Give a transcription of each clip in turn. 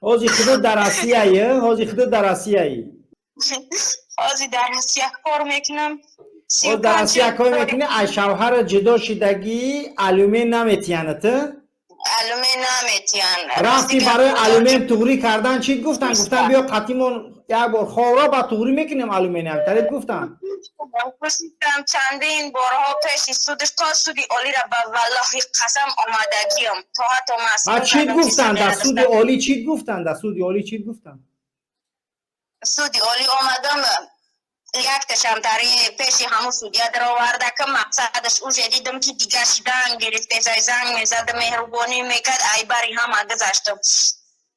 حاضی خدا در آسیایه، حاضی خدا در آسیایی. حاضی در آسیا کار میکنم. حاضی در آسیا کار میکنی، از شوهر جدا شدگی علومه نمیتیانه ته؟ علومه نمیتیان. رفتی برای علومه توری کردن چی گفتن؟ گفتن بیا قطیمون یک بار خورا با توری میکنیم علومه نم. ترید گفتن؟ گفتم چندین بارها پیش سودش تا سودی اولی را به والله قسم آمدگیم. تا حتی مسئول چی گفتن؟ در سود اولی چی گفتن؟ در سود اولی چی گفتن؟ سودی اولی آمدم یک تشمتری پیش همون سودیا در آورده که مقصدش او دیدم که دیگه شدن گرفته زنگ میزد مهربانی میکرد ای بری هم گذاشتم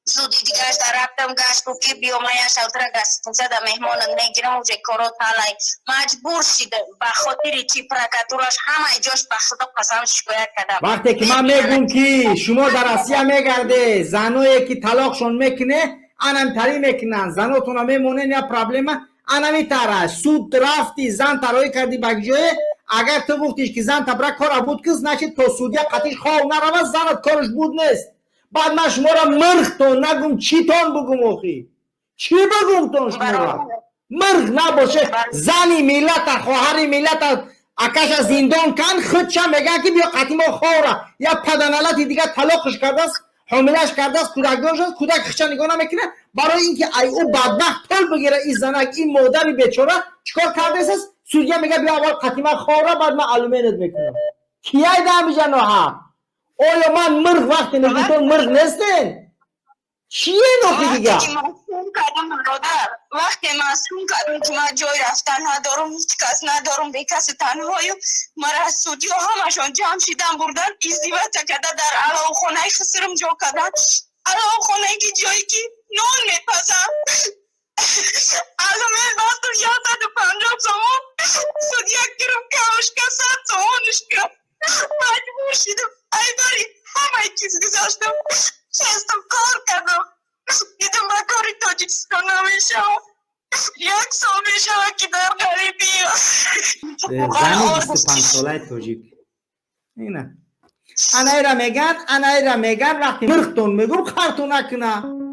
سودی دیگه در رفتم گشت گفت که بیام یا شوتر گشت زده مهمان نگیرم اوزه کارو تالای مجبور شده به خاطر چی پرکاتورش همه جاش به خدا قسم شکایت کردم. وقتی که من میگم که شما در آسیا میگرده زنایی که طلاقشون میکنه انم تری میکنن زناتون هم میمونن یا پرابلم انمی تره سود رفتی زن ترایی کردی بگجای اگر تو گفتیش که زن تبرک کار بود کس نشید تو سودیا قطیش خواه نروه زنت کارش بود نیست بعد من شما را مرخ تون نگم چی تون بگم اخی چی بگم تون شما را مرخ نباشه زنی ملت خواهر ملت اکش زندان کن خودشم میگن که بیا قطیما خواه یا پدنالتی دیگه طلاقش کرده است حاملش کرده است کودک داشت کودک خشن نگاه نمیکنه برای اینکه ای او بدبخت طول بگیره این زنک این مادر بیچاره چیکار کرده است سوریه میگه بیا اول قطیما خواه بعد من علومینت میکنم کیای دمیجه نوها اویا من مرغ وقتی نگوتون مرغ نیستین چیه نوکی دیگه وقتی معصوم کردم که من جای رفتن ندارم هیچ کس ندارم به کسی تنهایم مرا سودی و همشان جمع شدن بردن ازدیوت کرده در علاو خانه خسرم جا کردن علاو خانه که جایی که نون میپزم علومه باستم 150 تومن سودی یک گرم کمش که 100 تومنش کرد مجبور شدم ای باری همه چیز گذاشتم شستم کار کردم دیدم با کاری تاجیکستان نمیشه یک سال میشه که در غریبی زنی 25 ساله تاجیک اینه انا ایرا میگن وقتی مرختون میگم خرتون نکنه